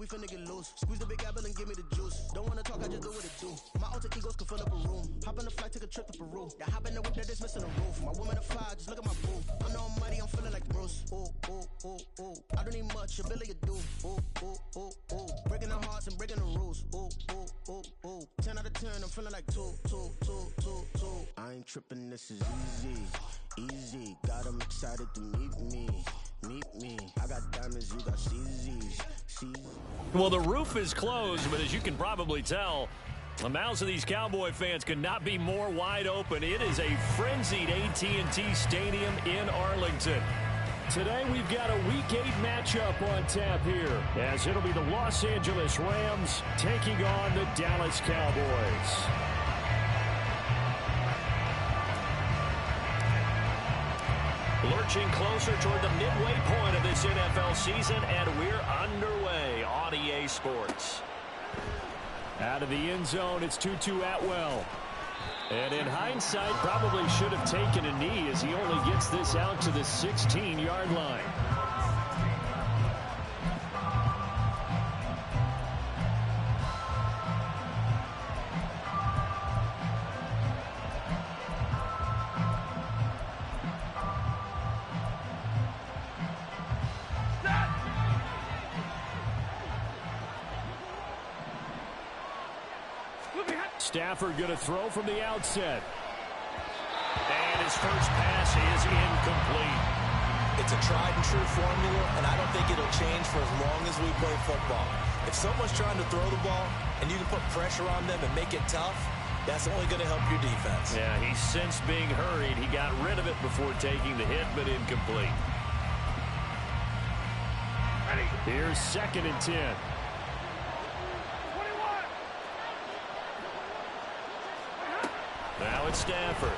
finna get loose. Squeeze the big apple and give me the juice. Don't wanna talk, I just do what it do. My alter egos can fill up a room. Hop on the flight, take a trip to Peru. Yeah, hop in the whip, that is missing a roof. My woman a fire, just look at my boo. I'm the almighty, I'm feeling like Bruce. Ooh, ooh, ooh, ooh. I don't need much, ability to do. Ooh, ooh, ooh, ooh. Breaking the hearts and breaking the rules. Ooh, ooh, ooh, ooh. 10 out of 10, I'm feeling like 2, 2, 2, 2, 2. I ain't tripping, this is easy. Easy, got 'em excited to meet me. Meet me. I got diamonds, you got CZs. Well, the roof is closed, but as you can probably tell, the mouths of these Cowboy fans could not be more wide open. It is a frenzied AT&T Stadium in Arlington. Today we've got a Week 8 matchup on tap here, as it'll be the Los Angeles Rams taking on the Dallas Cowboys. Lurching closer toward the midway point of this NFL season, and we're underway on EA Sports. Out of the end zone, it's Tutu Atwell. And in hindsight, probably should have taken a knee as he only gets this out to the 16-yard line. Stafford going to throw from the outset. And his first pass is incomplete. It's a tried-and-true formula, and I don't think it'll change for as long as we play football. If someone's trying to throw the ball and you can put pressure on them and make it tough, that's only going to help your defense. Yeah, he sensed being hurried. He got rid of it before taking the hit, but incomplete. Here's 2nd and 10. Now it's Stafford.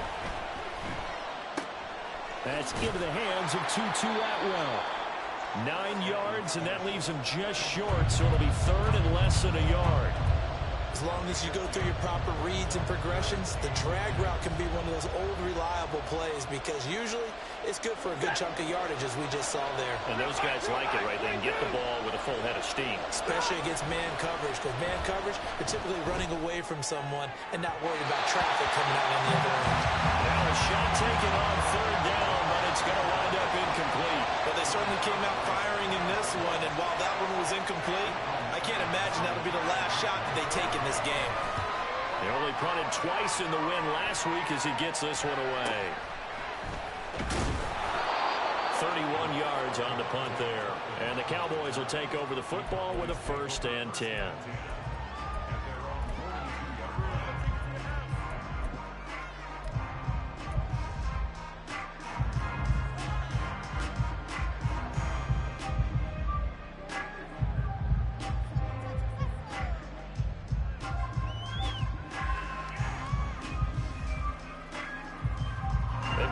That's into the hands of Tutu Atwell. 9 yards, and that leaves him just short, so it'll be 3rd and less than a yard. As long as you go through your proper reads and progressions, the drag route can be one of those old reliable plays because usually it's good for a good chunk of yardage, as we just saw there. And those guys like it right there and get the ball with a full head of steam. Especially against man coverage, because man coverage, they're typically running away from someone and not worried about traffic coming out on the other end. Now a shot taken on 3rd down, but it's going to wind up incomplete. Well, they certainly came out firing in this one, and while that one was incomplete, I can't imagine that'll be the last shot that they take in this game. They only punted twice in the win last week as he gets this one away. 31 yards on the punt there. And the Cowboys will take over the football with a 1st and 10.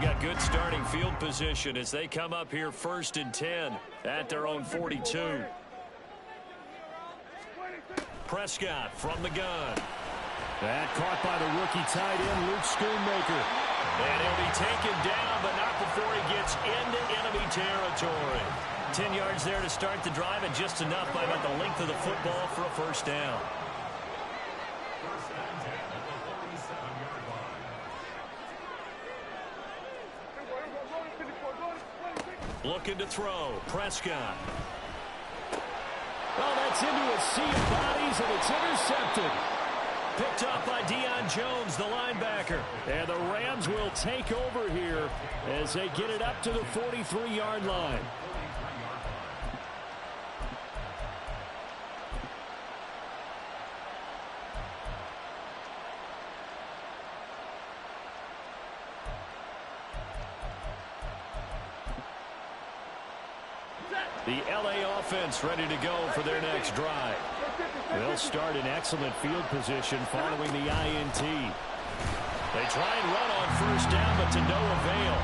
Got good starting field position as they come up here 1st and 10 at their own 42. Prescott from the gun. That caught by the rookie tight end, Luke Schoonmaker. And he'll be taken down, but not before he gets into enemy territory. 10 yards there to start the drive, and just enough by about the length of the football for a 1st down. Looking to throw. Prescott. Well, that's into a sea of bodies, and it's intercepted. Picked up by Deion Jones, the linebacker. And the Rams will take over here as they get it up to the 43-yard line. The LA offense ready to go for their next drive. They'll start in excellent field position following the INT. They try and run on 1st down, but to no avail.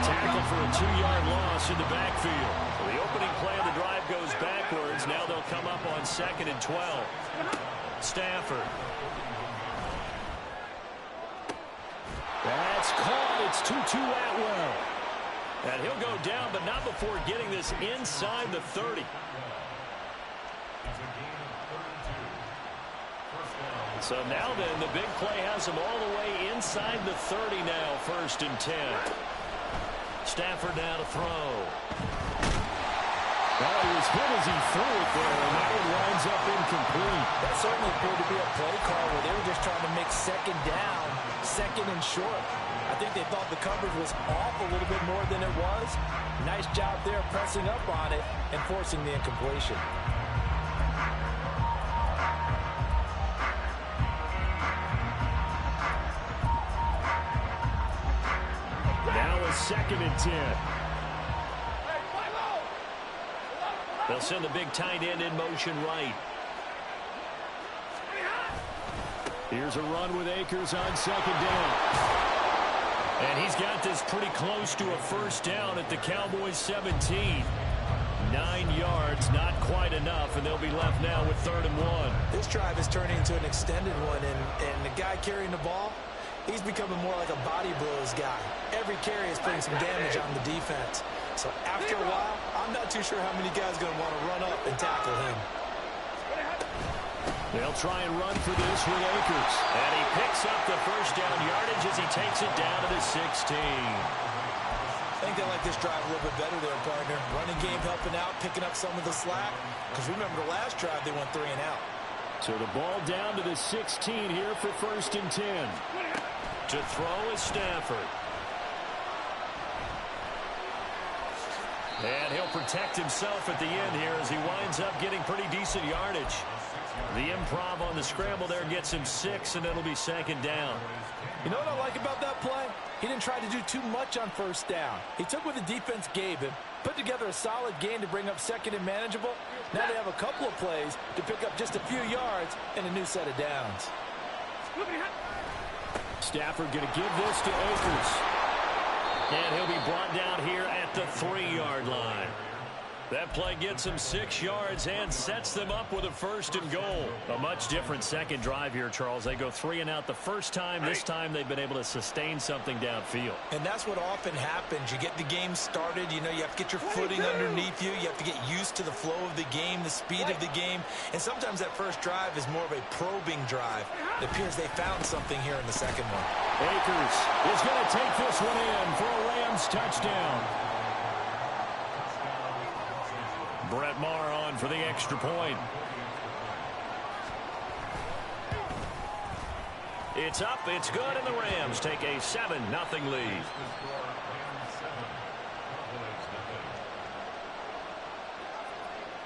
Tackle for a 2-yard loss in the backfield. The opening play of the drive goes backwards. Now they'll come up on 2nd and 12. Stafford. That's caught. It's Tutu Atwell. And he'll go down, but not before getting this inside the 30. So now then, the big play has him all the way inside the 30 now, 1st and 10. Stafford now to throw. Well, he was hit as he threw it there, and that one winds up incomplete. That certainly appeared to be a play call where they were just trying to make second down, second and short. I think they thought the coverage was off a little bit more than it was. Nice job there pressing up on it and forcing the incompletion. Now a 2nd and 10. They'll send the big tight end in motion right. Here's a run with Akers on 2nd down. And he's got this pretty close to a 1st down at the Cowboys 17. 9 yards, not quite enough, and they'll be left now with 3rd and 1. This drive is turning into an extended one, and the guy carrying the ball, he's becoming more like a body blows guy. Every carry is putting some damage on the defense. So after a while, I'm not too sure how many guys are going to want to run up and tackle him. They'll try and run for this with Akers. And he picks up the 1st down yardage as he takes it down to the 16. I think they like this drive a little bit better there, partner. Running game helping out, picking up some of the slack. Because remember the last drive, they went 3 and out. So the ball down to the 16 here for 1st and 10. To throw is Stafford. And he'll protect himself at the end here as he winds up getting pretty decent yardage. The improv on the scramble there gets him 6, and it'll be 2nd down. You know what I like about that play? He didn't try to do too much on 1st down. He took what the defense gave him, put together a solid gain to bring up 2nd and manageable. Now they have a couple of plays to pick up just a few yards and a new set of downs. Stafford going to give this to Akers. And he'll be brought down here at the 3-yard line. That play gets him 6 yards and sets them up with a 1st and goal. A much different second drive here, Charles. They go 3 and out the first time. This time they've been able to sustain something downfield. And that's what often happens. You get the game started. You know, you have to get your footing underneath you. You have to get used to the flow of the game, the speed of the game. And sometimes that first drive is more of a probing drive. It appears they found something here in the second one. Akers is going to take this one in for a Rams touchdown. Brett Maher on for the extra point. It's up, it's good, and the Rams take a 7-0 lead.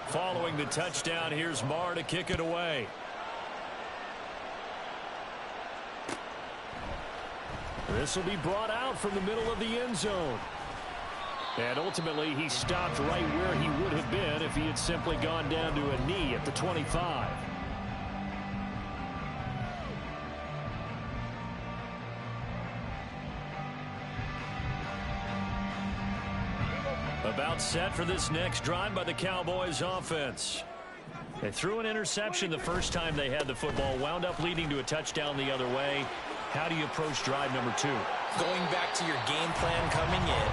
Following the touchdown, here's Maher to kick it away. This will be brought out from the middle of the end zone. And ultimately, he stopped right where he would have been if he had simply gone down to a knee at the 25. About set for this next drive by the Cowboys offense. They threw an interception the first time they had the football, wound up leading to a touchdown the other way. How do you approach drive number 2? Going back to your game plan coming in.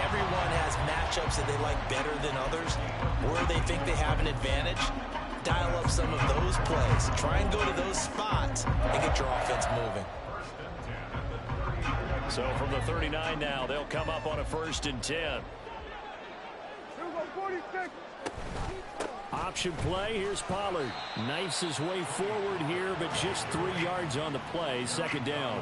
Everyone has matchups that they like better than others, where they think they have an advantage. Dial up some of those plays. Try and go to those spots and get your offense moving. So from the 39 now, they'll come up on a 1st and 10. Option play, here's Pollard. Knifes his way forward here, but just 3 yards on the play, 2nd down.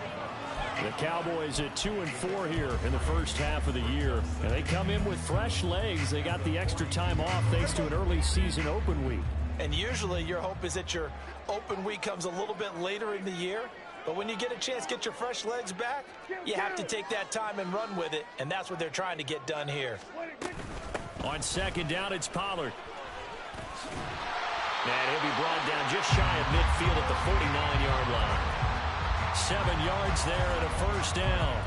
The Cowboys at 2-4 here in the first half of the year. And they come in with fresh legs. They got the extra time off thanks to an early season open week. And usually your hope is that your open week comes a little bit later in the year. But when you get a chance to get your fresh legs back, you have to take that time and run with it. And that's what they're trying to get done here. On 2nd down, it's Pollard. And he'll be brought down just shy of midfield at the 49-yard line. 7 yards there and a 1st down.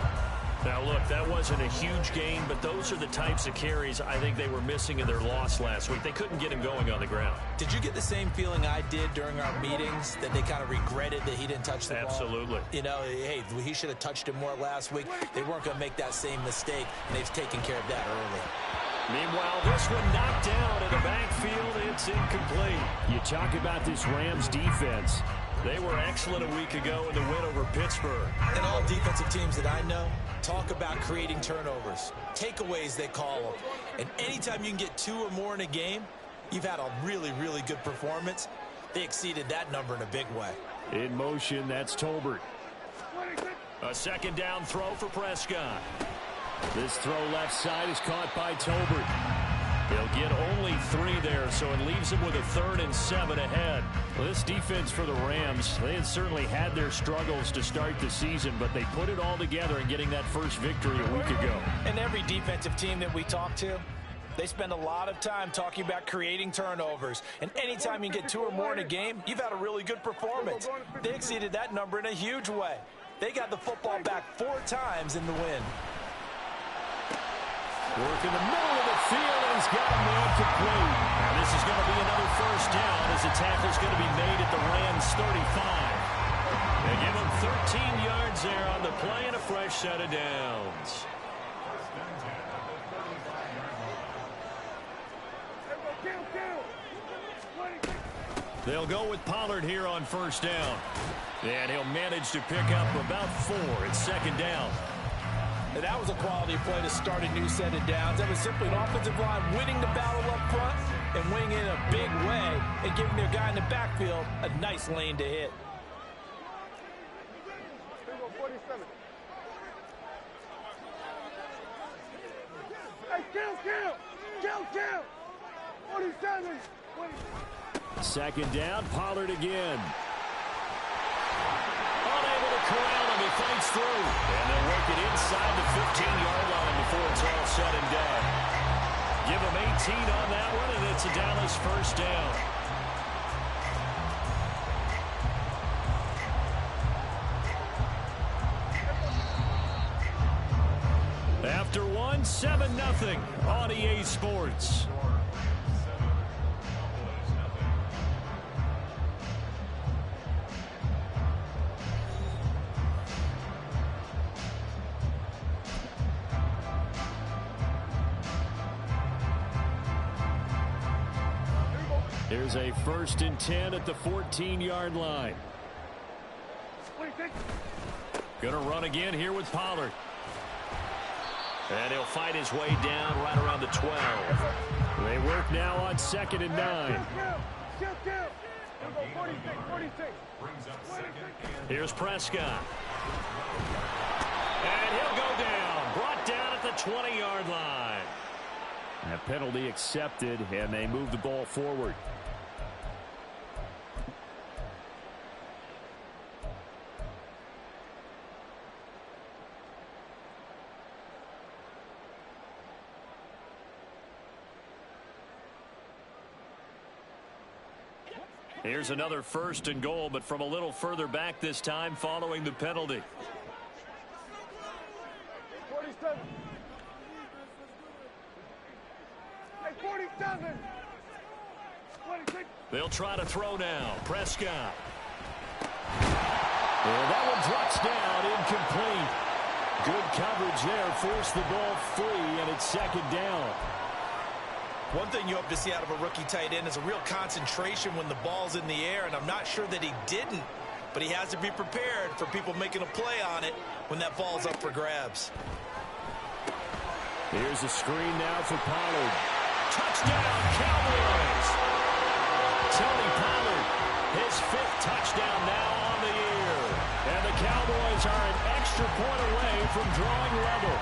Now, look, that wasn't a huge gain, but those are the types of carries I think they were missing in their loss last week. They couldn't get him going on the ground. Did you get the same feeling I did during our meetings, that they kind of regretted that he didn't touch the ball? Absolutely. You know, hey, he should have touched it more last week. They weren't going to make that same mistake, and they've taken care of that early. Meanwhile, this one knocked down in the backfield. It's incomplete. You talk about this Rams defense. They were excellent a week ago in the win over Pittsburgh. And all defensive teams that I know talk about creating turnovers. Takeaways, they call them. And anytime you can get 2 or more in a game, you've had a really, really good performance. They exceeded that number in a big way. In motion, that's Tolbert. A second down throw for Prescott. This throw left side is caught by Tolbert. He'll get only 3 there, so it leaves him with a 3rd and 7 ahead. Well, this defense for the Rams, they had certainly had their struggles to start the season, but they put it all together in getting that first victory a week ago. And every defensive team that we talk to, they spend a lot of time talking about creating turnovers. And anytime you get 2 or more in a game, you've had a really good performance. They exceeded that number in a huge way. They got the football back 4 times in the win. Work in the middle of the field, and he's got a man complete. Now this is going to be another first down as the tackle's going to be made at the Rams 35. They give him 13 yards there on the play and a fresh set of downs. They'll go with Pollard here on first down. And he'll manage to pick up about 4. It's second down. And that was a quality play to start a new set of downs. That was simply an offensive line winning the battle up front and winning in a big way and giving their guy in the backfield a nice lane to hit. Hey, kill! 47! Second down, Pollard again. Unable to corral him, he fights through. And they'll work it inside the 15-yard line before it's all said and done. Give him 18 on that one, and it's a Dallas first down. After one, 7-0 on EA Sports. Here's a 1st and 10 at the 14-yard line. Gonna run again here with Pollard. And he'll fight his way down right around the 12. They work now on 2nd and 9. Here's Prescott. And he'll go down. Brought down at the 20-yard line. And a penalty accepted, and they move the ball forward. Here's another 1st and goal, but from a little further back this time following the penalty. 47. Hey, 47. 26. They'll try to throw now. Prescott. Well, that one drops down, incomplete. Good coverage there, forced the ball free, and it's second down. One thing you hope to see out of a rookie tight end is a real concentration when the ball's in the air, and I'm not sure that he didn't, but he has to be prepared for people making a play on it when that ball's up for grabs. Here's a screen now for Pollard. Touchdown, Cowboys! Tony Pollard, his 5th touchdown now on the year. And the Cowboys are an extra point away from drawing level.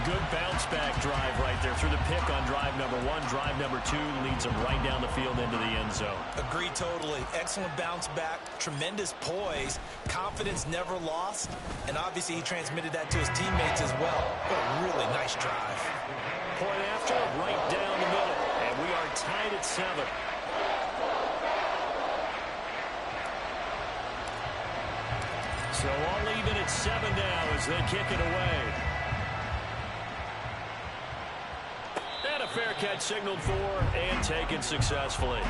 Good bounce-back drive right there through the pick on drive number 1. Drive number 2 leads them right down the field into the end zone. Agree totally. Excellent bounce-back, tremendous poise, confidence never lost, and obviously he transmitted that to his teammates as well. What a really nice drive. Point after, right down the middle, and we are tied at 7. So all even at 7 now as they kick it away. And a fair catch signaled for and taken successfully.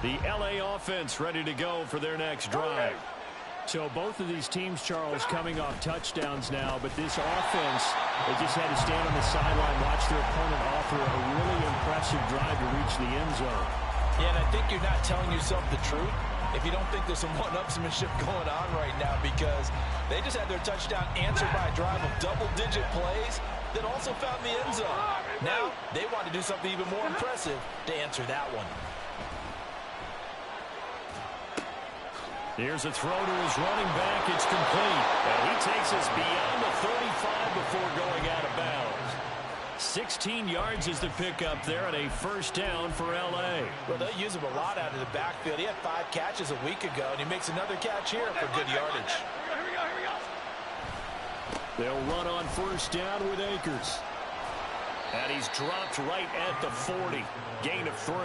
The LA offense ready to go for their next drive. So both of these teams, Charles, coming off touchdowns now, but this offense, they just had to stand on the sideline, watch their opponent offer a really impressive drive to reach the end zone. Yeah, and I think you're not telling yourself the truth if you don't think there's some one-upsmanship going on right now, because they just had their touchdown answered by a drive of double-digit plays that also found the end zone. Now they want to do something even more impressive to answer that one. Here's a throw to his running back. It's complete. And he takes us beyond the 35 before going out of bounds. 16 yards is the pickup there, and a first down for L.A. Well, they use him a lot out of the backfield. He had 5 catches a week ago, and he makes another catch here for good yardage. Here we go. They'll run on first down with Akers. And he's dropped right at the 40. Gain of 3.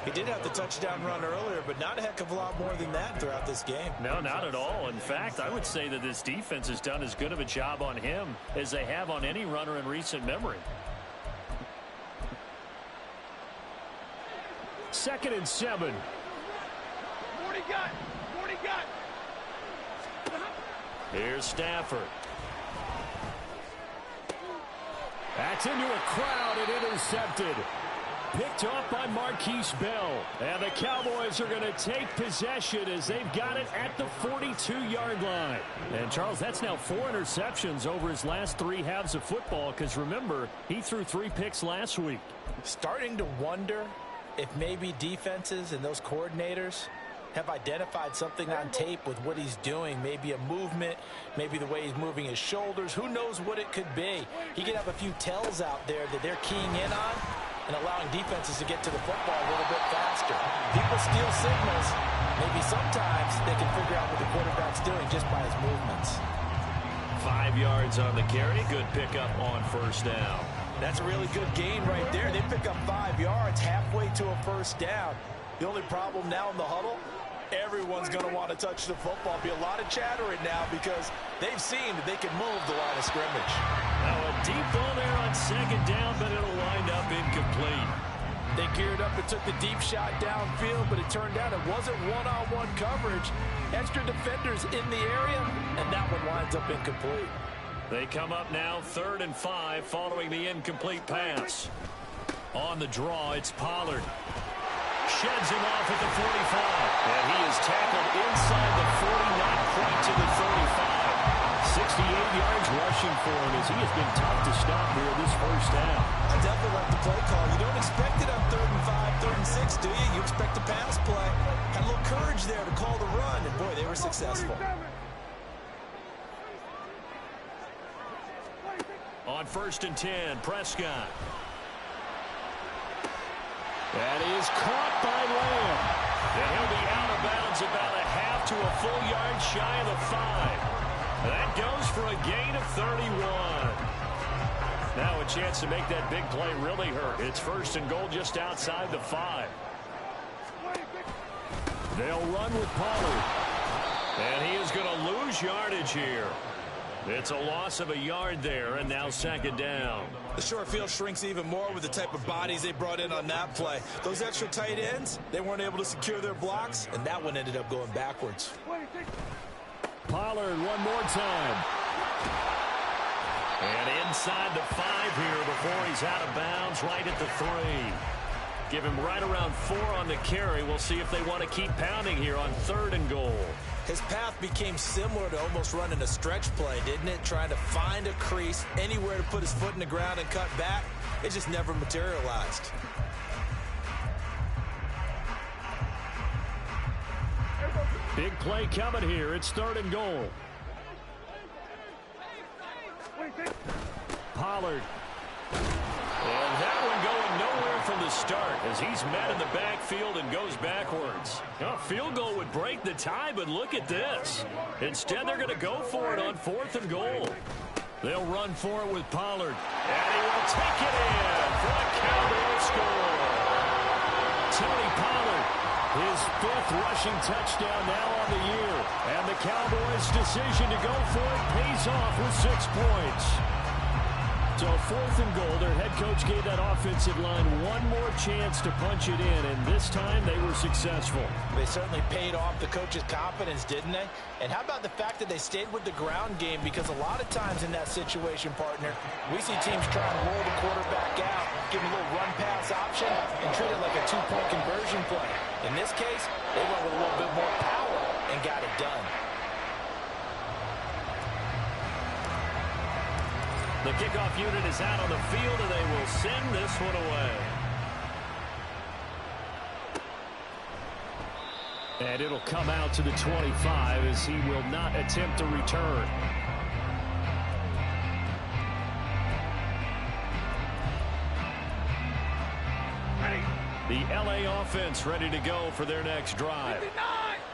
He did have the touchdown run earlier, but not a heck of a lot more than that throughout this game. No, not at all. In fact, I would say that this defense has done as good of a job on him as they have on any runner in recent memory. 2nd and 7. 40 got. Here's Stafford. That's into a crowd and intercepted. Picked off by Marquise Bell. And the Cowboys are going to take possession as they've got it at the 42-yard line. And, Charles, that's now 4 interceptions over his last 3 halves of football, because, remember, he threw 3 picks last week. Starting to wonder if maybe defenses and those coordinators have identified something on tape with what he's doing. Maybe a movement, maybe the way he's moving his shoulders. Who knows what it could be? He could have a few tells out there that they're keying in on and allowing defenses to get to the football a little bit faster. People steal signals. Maybe sometimes they can figure out what the quarterback's doing just by his movements. 5 yards on the carry. Good pickup on first down. That's a really good gain right there. They pick up 5 yards halfway to a first down. The only problem now in the huddle, everyone's going to want to touch the football. Be a lot of chattering now because they've seen that they can move the line of scrimmage. Now a deep ball there on 2nd down, but it'll wind up incomplete. They geared up and took the deep shot downfield, but it turned out it wasn't one-on-one coverage. Extra defenders in the area, and that one winds up incomplete. They come up now 3rd and 5 following the incomplete pass. On the draw, it's Pollard. Sheds him off at the 45. And he is tackled inside the 40, not quite to the 35. 68 yards rushing for him as he has been tough to stop here this first down. I definitely like the play call. You don't expect it on 3rd and 5, 3rd and 6, do you? You expect a pass play. Had a little courage there to call the run, and boy, they were successful. On 1st and 10, Prescott. That is caught by Lamb. And he'll be out of bounds about a half to a full yard shy of the 5. That goes for a gain of 31. Now a chance to make that big play really hurt. It's 1st and goal just outside the 5. They'll run with Pollard. And he is going to lose yardage here. It's a loss of a yard there, and now 2nd down. The short field shrinks even more with the type of bodies they brought in on that play. Those extra tight ends, they weren't able to secure their blocks, and that one ended up going backwards. Pollard one more time. And inside the 5 here before he's out of bounds, right at the 3. Give him right around 4 on the carry. We'll see if they want to keep pounding here on 3rd and goal. His path became similar to almost running a stretch play, didn't it? Trying to find a crease, anywhere to put his foot in the ground and cut back. It just never materialized. Big play coming here. It's 3rd and goal. Pollard. And that one going nowhere from the start as he's met in the backfield and goes backwards. A field goal would break the tie, but look at this. Instead, they're going to go for it on 4th and goal. They'll run for it with Pollard. And he will take it in for a Cowboys score. Tony Pollard, his 5th rushing touchdown now on the year. And the Cowboys' decision to go for it pays off with 6 points. So 4th and goal. Their head coach gave that offensive line one more chance to punch it in, and this time they were successful. They certainly paid off the coach's confidence, didn't they? And how about the fact that they stayed with the ground game? Because a lot of times in that situation, partner, we see teams try to roll the quarterback out, give him a little run-pass option, and treat it like a two-point conversion play. In this case, they went with a little bit more power and got it done. The kickoff unit is out on the field, and they will send this one away. And it'll come out to the 25 as he will not attempt to return. The L.A. offense ready to go for their next drive.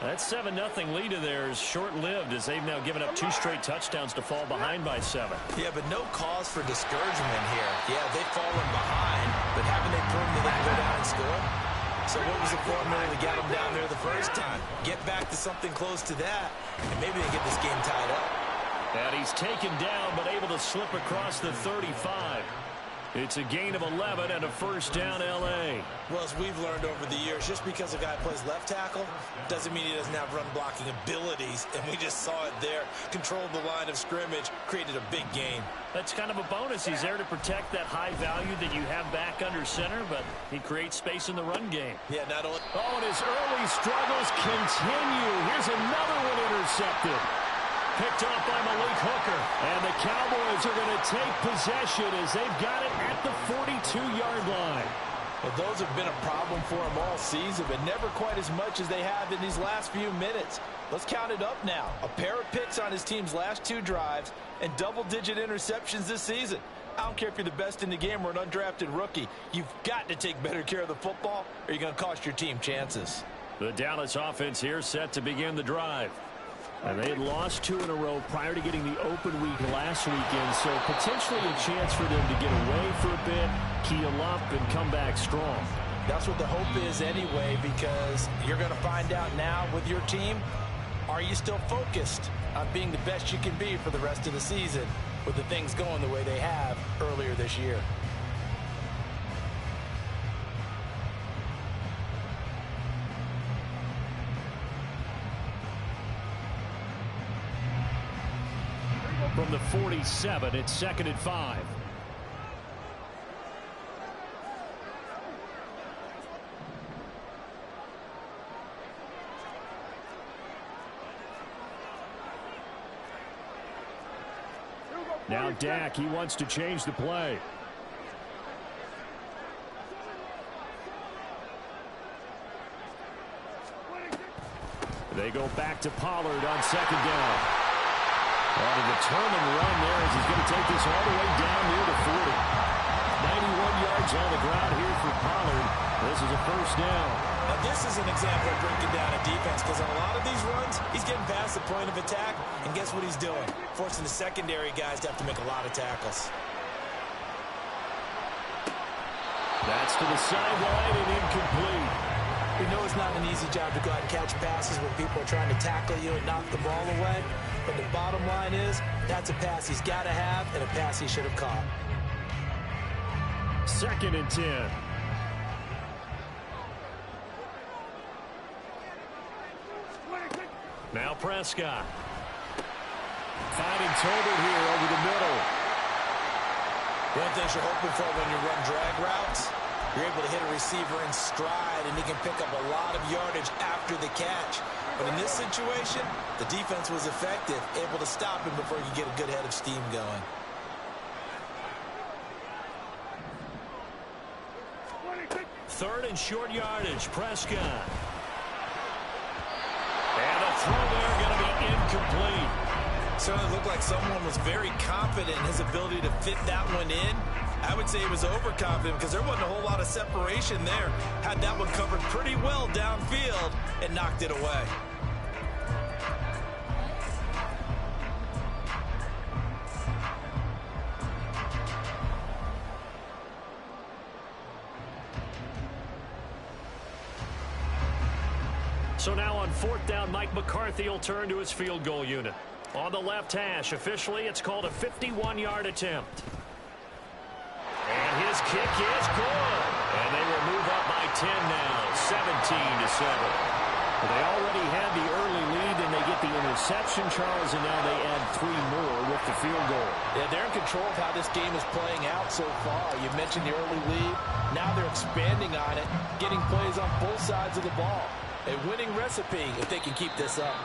That 7-0 lead of theirs short-lived as they've now given up 2 straight touchdowns to fall behind by 7. Yeah, but no cause for discouragement here. Yeah, they've fallen behind, but haven't they proven that they can go down and score? So what was the formula to get them down there the first time? Get back to something close to that, and maybe they get this game tied up. And he's taken down, but able to slip across the 35. It's a gain of 11 and a first down, L.A. Well, as we've learned over the years, just because a guy plays left tackle doesn't mean he doesn't have run-blocking abilities, and we just saw it there. Controlled the line of scrimmage, created a big gain. That's kind of a bonus. He's there to protect that high value that you have back under center, but he creates space in the run game. Yeah, not only... Oh, and his early struggles continue. Here's another one intercepted. Picked off by Malik Hooker. And the Cowboys are going to take possession as they've got it at the 42-yard line. Well, those have been a problem for them all season, but never quite as much as they have in these last few minutes. Let's count it up now. A pair of picks on his team's last 2 drives and double-digit interceptions this season. I don't care if you're the best in the game or an undrafted rookie. You've got to take better care of the football or you're going to cost your team chances. The Dallas offense here set to begin the drive. And they had lost 2 in a row prior to getting the open week last weekend, so potentially a chance for them to get away for a bit, keel up, and come back strong. That's what the hope is anyway, because you're going to find out now with your team, are you still focused on being the best you can be for the rest of the season with the things going the way they have earlier this year? From the 47, it's 2nd and 5. Now Dak, he wants to change the play. They go back to Pollard on 2nd down. And a determined run there as he's going to take this all the way down near the 40. 91 yards on the ground here for Pollard. This is a first down. Now this is an example of breaking down a defense, because on a lot of these runs, he's getting past the point of attack, and guess what he's doing? Forcing the secondary guys to have to make a lot of tackles. That's to the sideline and incomplete. We know it's not an easy job to go out and catch passes when people are trying to tackle you and knock the ball away. But the bottom line is, that's a pass he's got to have and a pass he should have caught. 2nd and 10. Now Prescott. Finding Tolbert here over the middle. One thing you're hoping for when you run drag routes, you're able to hit a receiver in stride, and he can pick up a lot of yardage after the catch. But in this situation, the defense was effective, able to stop him before he could get a good head of steam going. Third and short yardage, Prescott. And a throw there going to be incomplete. Certainly looked like someone was very confident in his ability to fit that one in. I would say he was overconfident because there wasn't a whole lot of separation there. Had that one covered pretty well downfield and knocked it away. So now on 4th down, Mike McCarthy will turn to his field goal unit. On the left hash, officially, it's called a 51-yard attempt. His kick is good. And they will move up by 10 now, 17-7. They already had the early lead, and they get the interception, Charles, and now they add 3 more with the field goal. Yeah, they're in control of how this game is playing out so far. You mentioned the early lead. Now they're expanding on it, getting plays on both sides of the ball. A winning recipe if they can keep this up.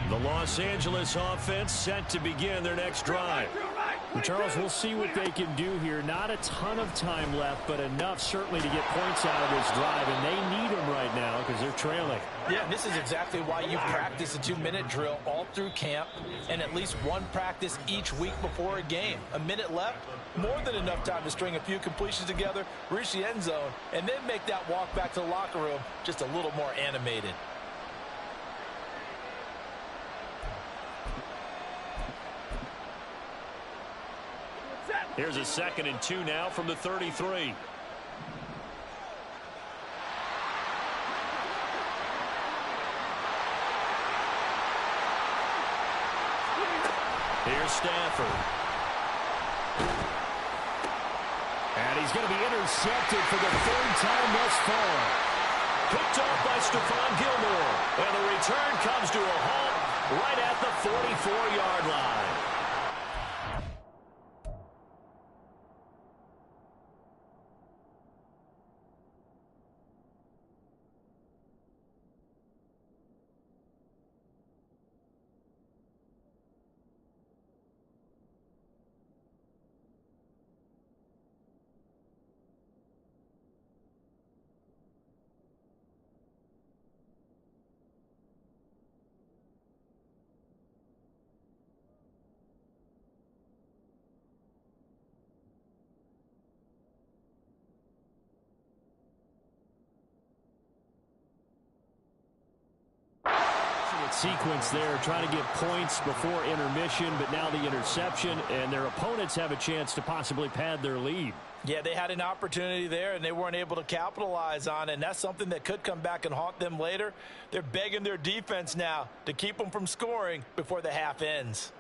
The Los Angeles offense set to begin their next drive. And Charles, we'll see what they can do here. Not a ton of time left, but enough certainly to get points out of this drive, and they need them right now because they're trailing. Yeah, this is exactly why you practice a 2-minute drill all through camp and at least one practice each week before a game. A minute left, more than enough time to string a few completions together, reach the end zone, and then make that walk back to the locker room just a little more animated. Here's a 2nd and 2 now from the 33. Here's Stafford. And he's going to be intercepted for the 3rd time thus far. Picked off by Stephon Gilmore. And the return comes to a halt right at the 44-yard line. Sequence there, trying to get points before intermission, but now the interception, and their opponents have a chance to possibly pad their lead. Yeah, they had an opportunity there, and they weren't able to capitalize on it, and that's something that could come back and haunt them later. They're begging their defense now to keep them from scoring before the half ends.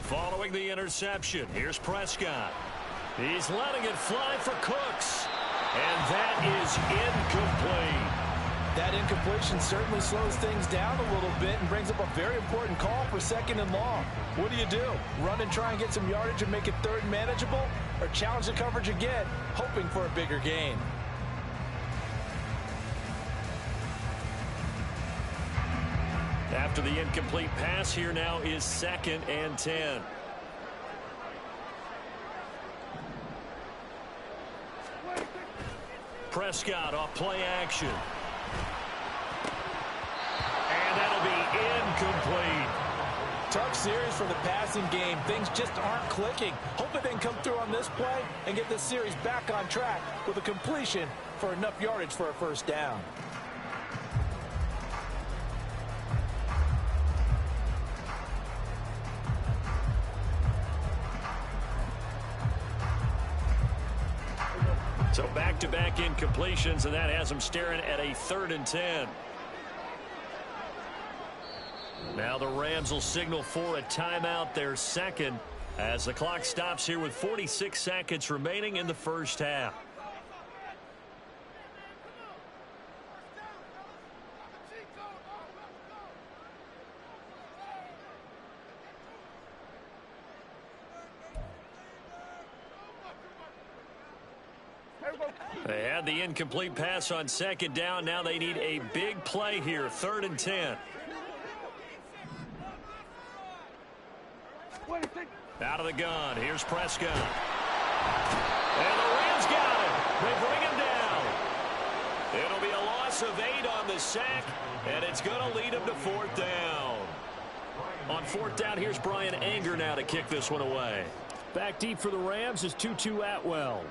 Following the interception, here's Prescott. He's letting it fly for Cooks. And that is incomplete. That incompletion certainly slows things down a little bit and brings up a very important call for 2nd and long. What do? Run and try and get some yardage and make it 3rd manageable? Or challenge the coverage again, hoping for a bigger gain? After the incomplete pass, here now is 2nd and 10. Prescott off play action. And that'll be incomplete. Tough series for the passing game. Things just aren't clicking. Hoping they can come through on this play and get this series back on track with a completion for enough yardage for a 1st down. So back-to-back incompletions, and that has them staring at a 3rd and 10. Now the Rams will signal for a timeout, their 2nd, as the clock stops here with 46 seconds remaining in the 1st half. Hey, They had the incomplete pass on second down. Now they need a big play here. 3rd and 10. Out of the gun. Here's Prescott. And the Rams got it. They bring him down. It'll be a loss of 8 on the sack, and it's going to lead him to 4th down. On 4th down, here's Brian Anger now to kick this one away. Back deep for the Rams is Tutu Atwell.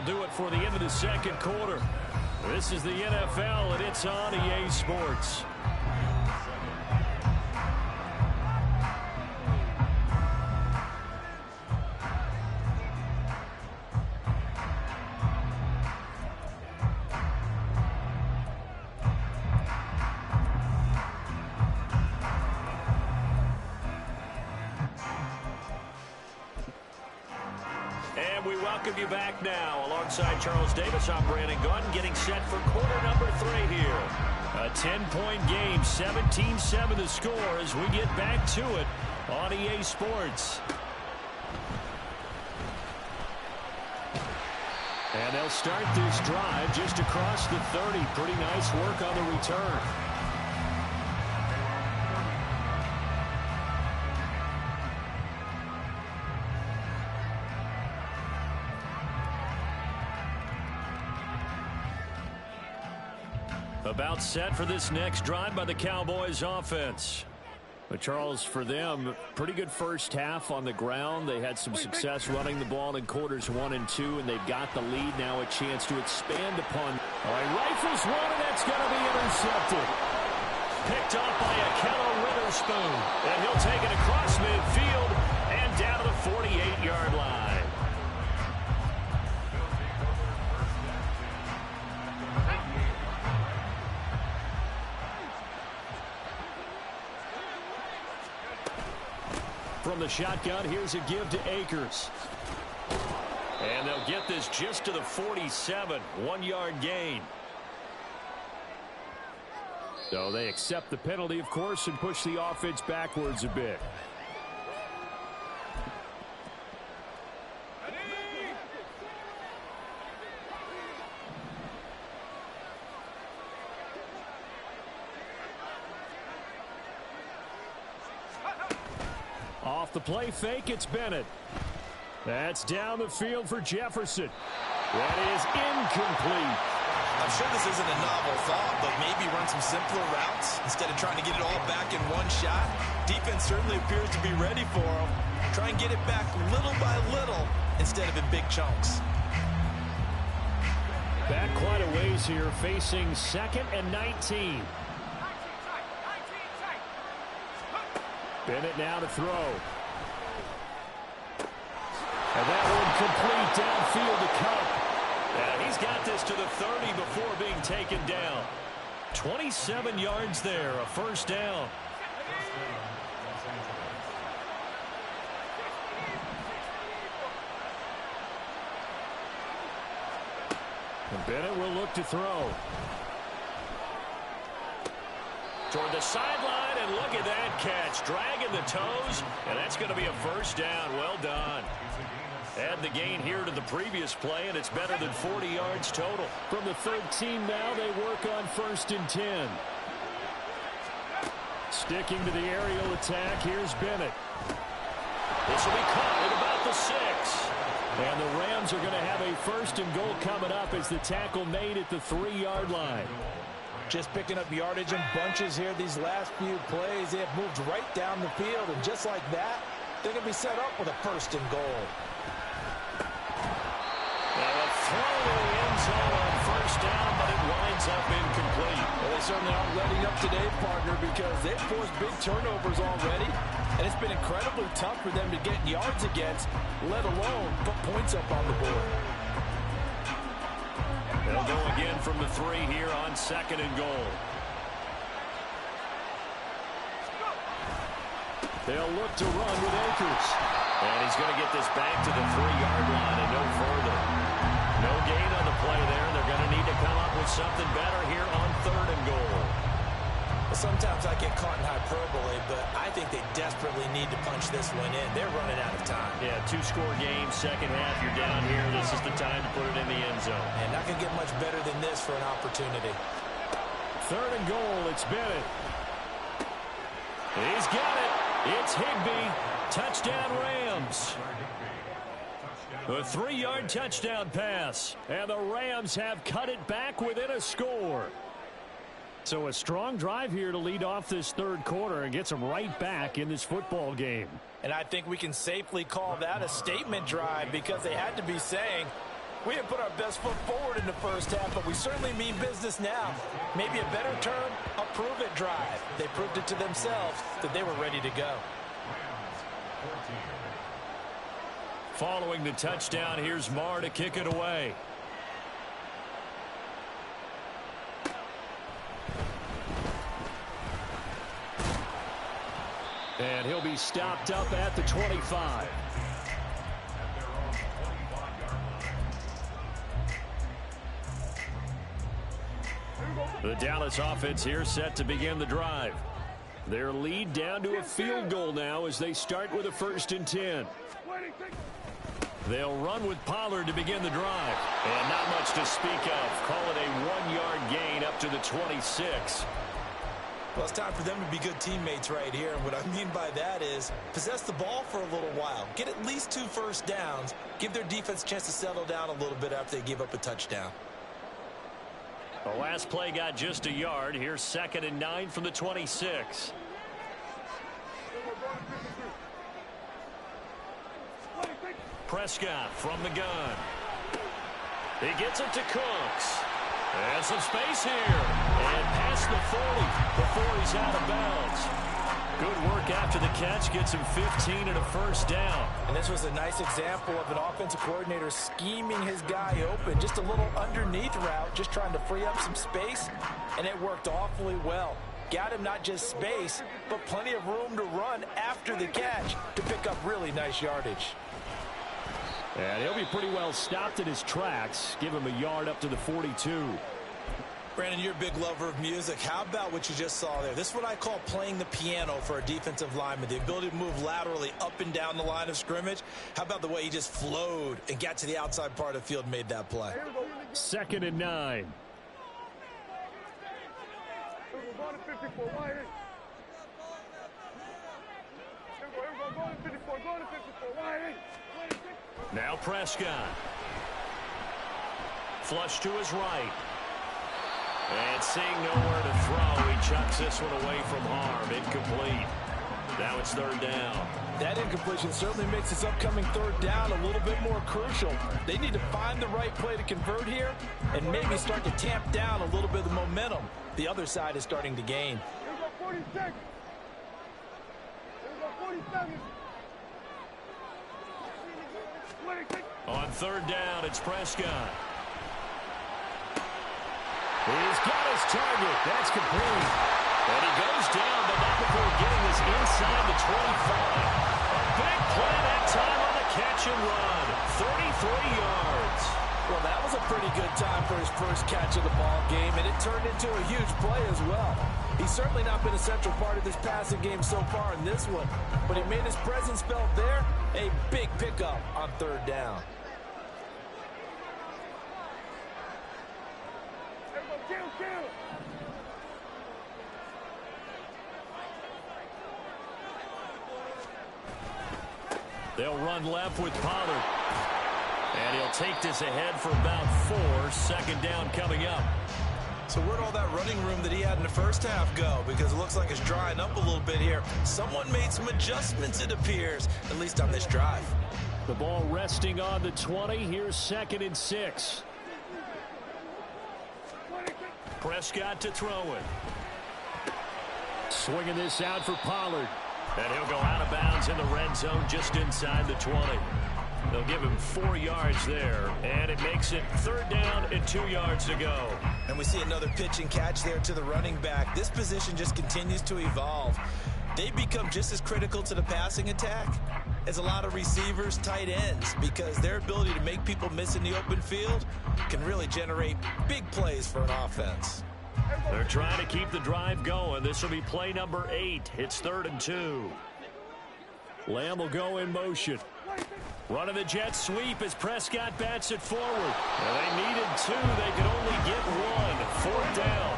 Do it for the end of the second quarter. This is the NFL, and it's on EA Sports. We welcome you back now. Alongside Charles Davis, I'm Brandon Gunn, getting set for quarter number 3 here. A 10-point game, 17-7 the score as we get back to it on EA Sports. And they'll start this drive just across the 30. Pretty nice work on the return. About set for this next drive by the Cowboys offense. But Charles, for them, pretty good first half on the ground. They had some success running the ball in quarters 1 and 2, and they've got the lead now, a chance to expand upon. All right, rifles one, and that's going to be intercepted. Picked up by Akello Witherspoon, and he'll take it across midfield and down to the 48-yard line. From the shotgun, here's a give to Akers. And they'll get this just to the 47, 1-yard gain. So they accept the penalty, of course, and push the offense backwards a bit. Off the play fake, it's Bennett. That's down the field for Jefferson. That is incomplete. I'm sure this isn't a novel thought, but maybe run some simpler routes instead of trying to get it all back in one shot. Defense certainly appears to be ready for him. Try and get it back little by little instead of in big chunks. Back quite a ways here, facing 2nd and 19. Bennett now to throw. And that one complete downfield to Cup. And he's got this to the 30 before being taken down. 27 yards there, a first down. And Bennett will look to throw. Toward the sideline, and look at that catch. Dragging the toes, and that's going to be a first down. Well done. Add the gain here to the previous play, and it's better than 40 yards total. From the 13 now, they work on 1st and 10. Sticking to the aerial attack, here's Bennett. This will be caught at about the 6. And the Rams are going to have a 1st and goal coming up as the tackle made at the 3-yard line. Just picking up yardage in bunches here these last few plays. They have moved right down the field, and just like that, they're going to be set up with a 1st and goal. Now a throw to the end zone on 1st down, but it winds up incomplete. Well, they certainly aren't letting up today, partner, because they've forced big turnovers already, and it's been incredibly tough for them to get yards against, let alone put points up on the board. They'll go again from the 3 here on 2nd and goal. They'll look to run with Akers. And he's going to get this back to the 3-yard line and no further. No gain on the play there. They're going to need to come up with something better here on 3rd and goal. Sometimes I get caught in hyperbole, but I think they desperately need to punch this one in. They're running out of time. Yeah, 2-score game, second half, you're down here. This is the time to put it in the end zone. And not going to get much better than this for an opportunity. 3rd and goal, it's Bennett. He's got it. It's Higbee. Touchdown Rams. A 3-yard touchdown pass. And the Rams have cut it back within a score. So a strong drive here to lead off this 3rd quarter and gets them right back in this football game. And I think we can safely call that a statement drive because they had to be saying, we have put our best foot forward in the first half, but we certainly mean business now. Maybe a better term, a prove-it drive. They proved it to themselves that they were ready to go. Following the touchdown, here's Marr to kick it away. And he'll be stopped up at the 25. The Dallas offense here set to begin the drive. Their lead down to a field goal now as they start with a 1st and 10. They'll run with Pollard to begin the drive. And not much to speak of. Call it a 1-yard gain up to the 26. Well, it's time for them to be good teammates right here. And what I mean by that is possess the ball for a little while. Get at least 2 first downs. Give their defense a chance to settle down a little bit after they give up a touchdown. The last play got just a yard. Here's 2nd and 9 from the 26. Prescott from the gun. He gets it to Cooks. And some space here. And past the 40 before he's out of bounds. Good work after the catch. Gets him 15 and a 1st down. And this was a nice example of an offensive coordinator scheming his guy open. Just a little underneath route, just trying to free up some space. And it worked awfully well. Got him not just space, but plenty of room to run after the catch to pick up really nice yardage. And he'll be pretty well stopped in his tracks. Give him a yard up to the 42. Brandon, you're a big lover of music. How about what you just saw there? This is what I call playing the piano for a defensive lineman. The ability to move laterally up and down the line of scrimmage. How about the way he just flowed and got to the outside part of the field and made that play? 2nd and 9. Now Prescott. Flush to his right. And seeing nowhere to throw, he chucks this one away from harm. Incomplete. Now it's 3rd down. That incompletion certainly makes this upcoming 3rd down a little bit more crucial. They need to find the right play to convert here and maybe start to tamp down a little bit of the momentum the other side is starting to gain. On 3rd down, it's Prescott. He's got his target. That's complete. And he goes down, but not before getting this inside the 25. A big play that time on the catch and run. 33 yards. Well, that was a pretty good time for his first catch of the ball game, and it turned into a huge play as well. He's certainly not been a central part of this passing game so far in this one, but he made his presence felt there. A big pickup on 3rd down. They'll run left with Pollard. And he'll take this ahead for about 4. 2nd down coming up. So where'd all that running room that he had in the first half go? Because it looks like it's drying up a little bit here. Someone made some adjustments, it appears, at least on this drive. The ball resting on the 20. Here's 2nd and 6. Prescott to throw it. Swinging this out for Pollard. And he'll go out of bounds in the red zone just inside the 20. They'll give him 4 yards there. And it makes it 3rd down and 2 yards to go. And we see another pitch and catch there to the running back. This position just continues to evolve. They become just as critical to the passing attack is a lot of receivers, tight ends, because their ability to make people miss in the open field can really generate big plays for an offense. They're trying to keep the drive going. This will be play number 8. It's 3rd and 2. Lamb will go in motion. Running the jet sweep as Prescott bats it forward. And they needed 2. They could only get 1. 4th down.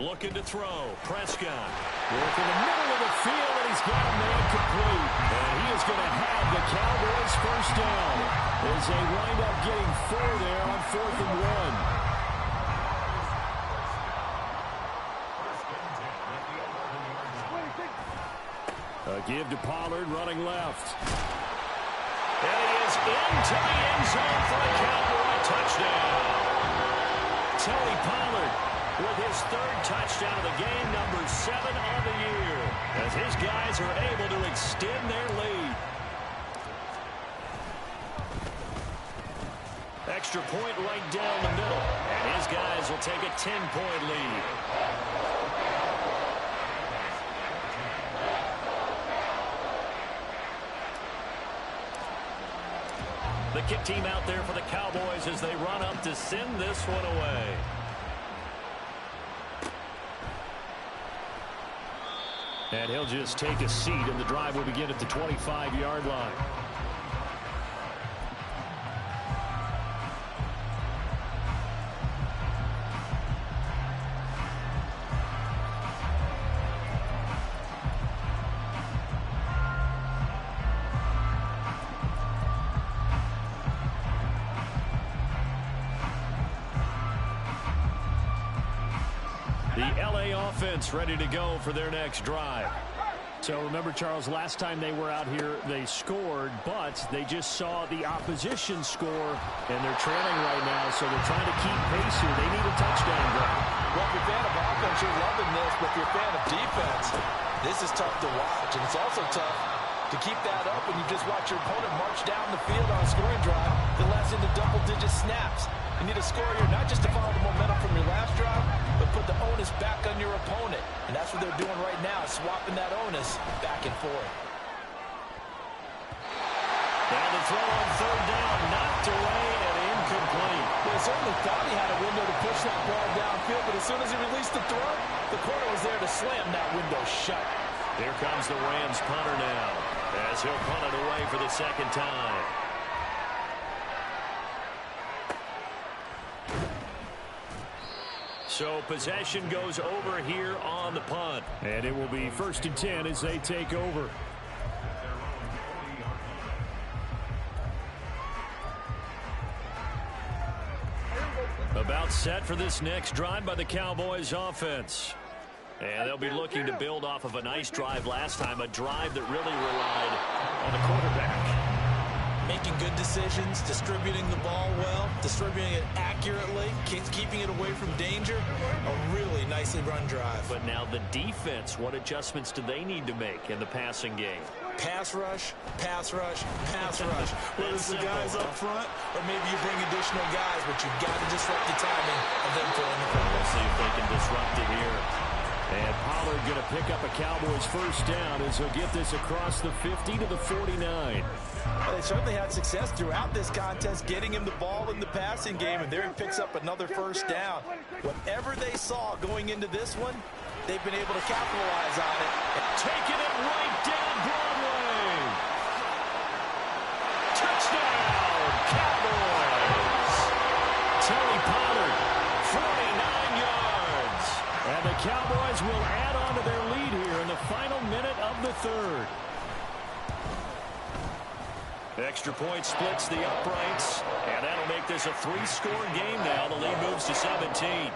Looking to throw. Prescott. Working the middle of the field, and he's got a man complete. And he is going to have the Cowboys first down as they wind up getting 4 there on 4th and 1. A give to Pollard running left. And he is into the end zone for a Cowboy touchdown. Tony Pollard with his 3rd touchdown of the game, number 7 on the year, as his guys are able to extend their lead. Extra point right down the middle, and his guys will take a 10-point lead. The kick team out there for the Cowboys as they run up to send this one away. And he'll just take a seat, and the drive will begin at the 25-yard line. The LA offense ready to go for their next drive. So remember, Charles, last time they were out here, they scored, but they just saw the opposition score, and they're trailing right now, so they're trying to keep pace here. They need a touchdown drive. Well, if you're a fan of offense, you're loving this, but if you're a fan of defense, this is tough to watch, and it's also tough to keep that up when you just watch your opponent march down the field on a scoring drive that lasts into double-digit snaps. You need a score here, not just to follow the momentum from your last drive, but put the onus back on your opponent. And that's what they're doing right now, swapping that onus back and forth. Now the throw on 3rd down, knocked away and incomplete. Well, he certainly thought he had a window to push that ball downfield, but as soon as he released the throw, the corner was there to slam that window shut. Here comes the Rams punter now, as he'll punt it away for the 2nd time. So possession goes over here on the punt. And it will be 1st and 10 as they take over. About set for this next drive by the Cowboys offense. And they'll be looking to build off of a nice drive last time, a drive that really relied on the quarterback. Making good decisions, distributing the ball well, distributing it accurately, keeping it away from danger. A really nicely run drive. But now the defense, what adjustments do they need to make in the passing game? Pass rush, pass rush, pass rush. Whether it's the guys up front or maybe you bring additional guys, but you've got to disrupt the timing of them throwing the ball. We'll see if they can disrupt it here. And Pollard going to pick up a Cowboys first down as he'll get this across the 50 to the 49. Well, they certainly had success throughout this contest getting him the ball in the passing game, and there he picks up another first down. Whatever they saw going into this one, they've been able to capitalize on it. Taking it right down Broadway. Touchdown, Cowboys. Tony Pollard, 49 yards. And the Cowboys will add on to their lead here in the final minute of the 3rd. Extra point splits the uprights, and that'll make this a 3-score game now. The lead moves to 17.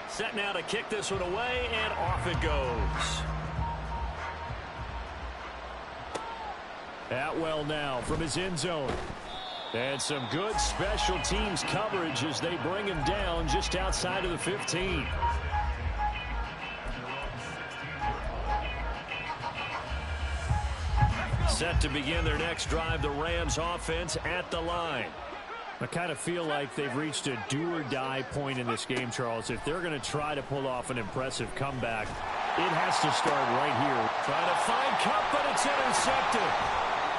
Set now to kick this one away, and off it goes. Atwell now from his end zone. And some good special teams coverage as they bring him down just outside of the 15. Set to begin their next drive, the Rams offense at the line. I kind of feel like they've reached a do-or-die point in this game, Charles. If they're going to try to pull off an impressive comeback, it has to start right here. Trying to find Cup, but it's intercepted.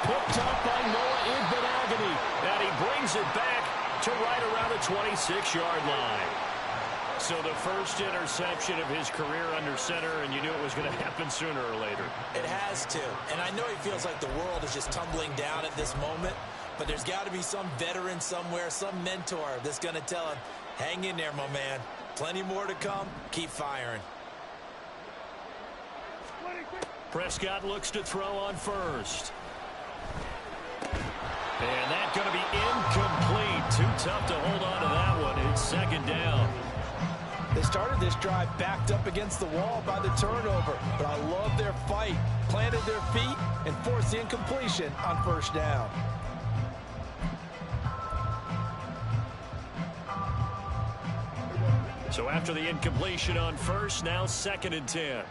Picked up by Noah Igbenogany. And he brings it back to right around the 26-yard line. So the first interception of his career under center, and you knew it was going to happen sooner or later. It has to. And I know he feels like the world is just tumbling down at this moment, but there's got to be some veteran somewhere, some mentor that's going to tell him, hang in there, my man. Plenty more to come. Keep firing. Prescott looks to throw on first. And that's going to be incomplete. Too tough to hold on to that one. It's second down. They started this drive backed up against the wall by the turnover, but I love their fight. Planted their feet and forced the incompletion on first down. So after the incompletion on first, now 2nd and 10.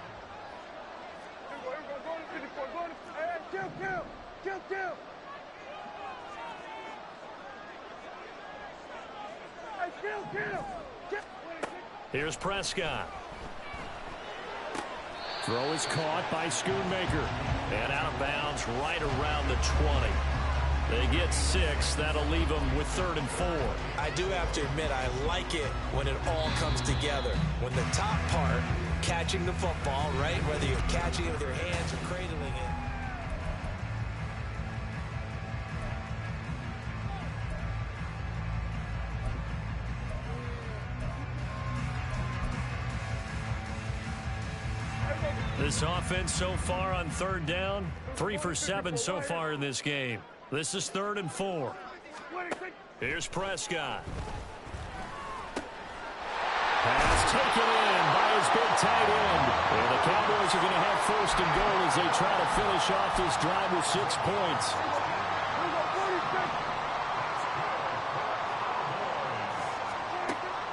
Here's Prescott. Throw is caught by Schoonmaker. And out of bounds right around the 20. They get 6. That'll leave them with 3rd and 4. I do have to admit, I like it when it all comes together. When the top part, catching the football, right? Whether you're catching it with your hands or cradling it. This offense so far on 3rd down, 3 for 7 so far in this game. This is 3rd and 4. Here's Prescott. Pass taken in by his big tight end. And the Cowboys are going to have 1st and goal as they try to finish off this drive with 6 points.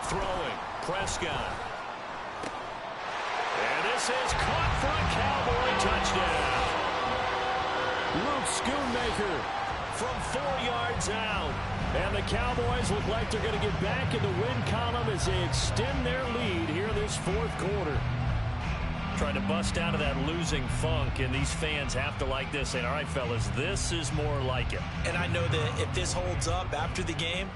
Throwing, Prescott. And this is caught for a Cowboy touchdown. Luke Schoonmaker from 4 yards out. And the Cowboys look like they're going to get back in the win column as they extend their lead here this 4th quarter. Trying to bust out of that losing funk, and these fans have to like this. And all right, fellas, this is more like it. And I know that if this holds up after the game,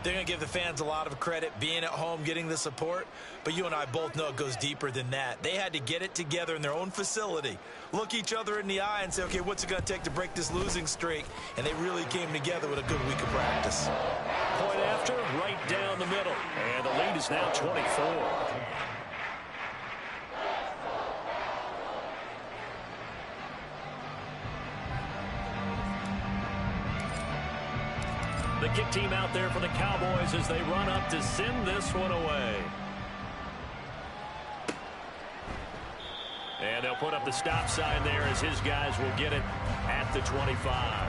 they're going to give the fans a lot of credit, being at home, getting the support. But you and I both know it goes deeper than that. They had to get it together in their own facility, look each other in the eye and say, okay, what's it going to take to break this losing streak? And they really came together with a good week of practice. Point after, right down the middle. And the lead is now 24. The kick team out there for the Cowboys as they run up to send this one away. And they'll put up the stop sign there as his guys will get it at the 25.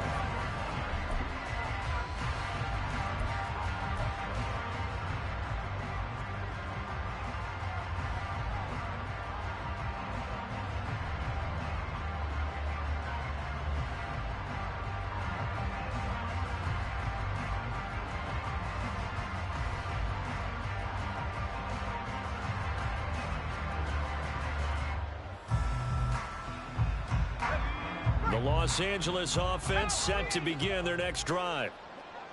The Los Angeles offense set to begin their next drive.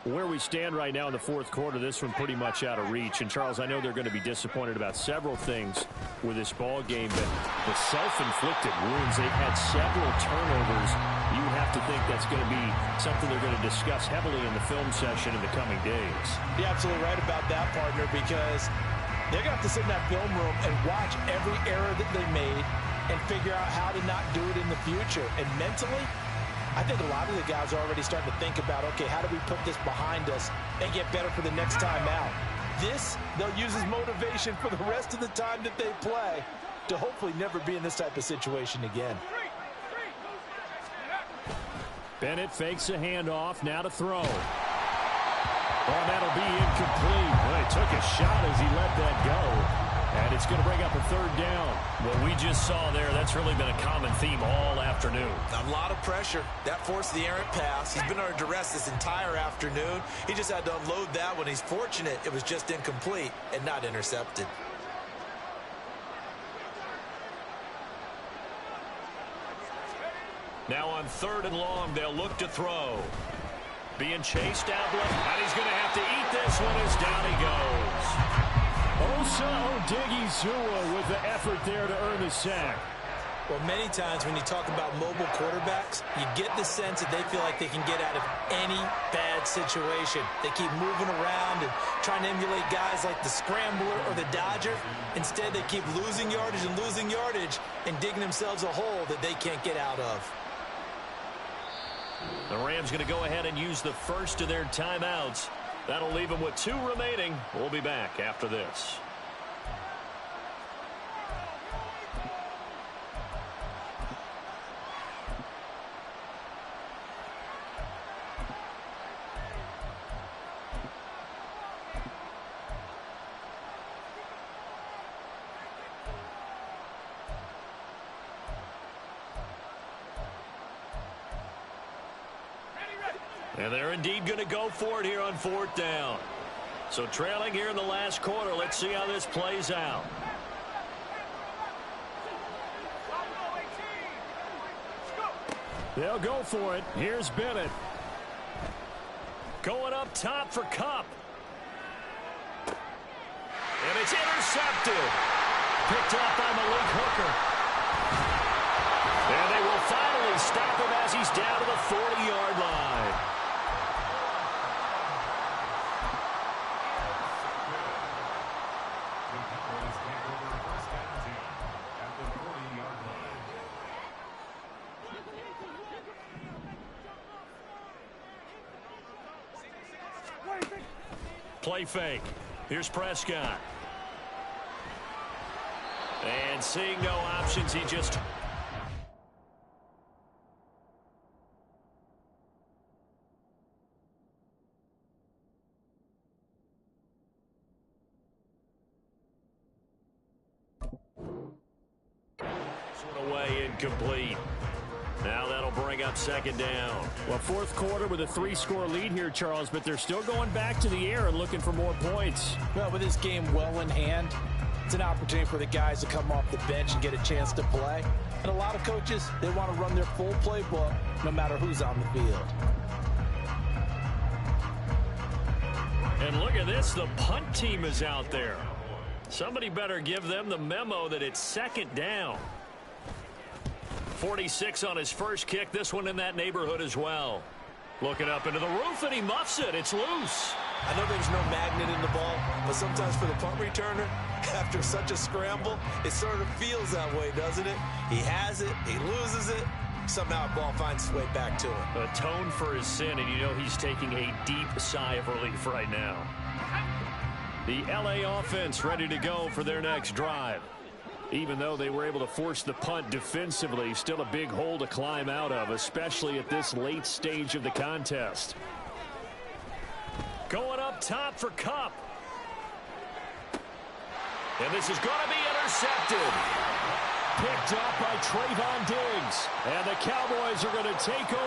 Where we stand right now in the 4th quarter, this one pretty much out of reach. And, Charles, I know they're going to be disappointed about several things with this ball game, but the self-inflicted wounds, they've had several turnovers. You have to think that's going to be something they're going to discuss heavily in the film session in the coming days. You're absolutely right about that, partner, because they're going to have to sit in that film room and watch every error that they made and figure out how to not do it in the future. And mentally, I think a lot of the guys are already starting to think about, okay, how do we put this behind us and get better for the next time out? This, they'll use as motivation for the rest of the time that they play to hopefully never be in this type of situation again. Bennett fakes a handoff, now to throw. Oh, that'll be incomplete. Well, he took a shot as he let that go. And it's going to bring up a third down. What we just saw there, that's really been a common theme all afternoon. A lot of pressure. That forced the errant pass. He's been under duress this entire afternoon. He just had to unload that one. He's fortunate it was just incomplete and not intercepted. Now on 3rd and long, they'll look to throw. Being chased out left, and he's going to have to eat this one as down he goes. Osa Odigizua with the effort there to earn the sack. Well, many times when you talk about mobile quarterbacks, you get the sense that they feel like they can get out of any bad situation. They keep moving around and trying to emulate guys like the Scrambler or the Dodger. Instead, they keep losing yardage and digging themselves a hole that they can't get out of. The Rams going to go ahead and use the first of their timeouts. That'll leave them with 2 remaining. We'll be back after this. And they're indeed going to go for it here on 4th down. So trailing here in the last quarter. Let's see how this plays out. They'll go for it. Here's Bennett. Going up top for Kupp. And it's intercepted. Picked up by Malik Hooker. And they will finally stop him as he's down to the 40-yard line. Play fake. Here's Prescott. And seeing no options, he just... away, incomplete. Now that'll bring up 2nd down. Well, 4th quarter with a 3-score lead here, Charles, but they're still going back to the air and looking for more points. Well, with this game well in hand, it's an opportunity for the guys to come off the bench and get a chance to play. And a lot of coaches, they want to run their full playbook no matter who's on the field. And look at this, the punt team is out there. Somebody better give them the memo that it's 2nd down. 46 on his first kick. This one in that neighborhood as well. Looking up into the roof, and he muffs it. It's loose. I know there's no magnet in the ball, but sometimes for the punt returner, after such a scramble, it sort of feels that way, doesn't it? He has it, he loses it, somehow the ball finds its way back to him. Atone for his sin, and you know he's taking a deep sigh of relief right now. The LA offense ready to go for their next drive. Even though they were able to force the punt defensively, still a big hole to climb out of, especially at this late stage of the contest. Going up top for Kupp. And this is going to be intercepted. Picked up by Trayvon Diggs. And the Cowboys are going to take over.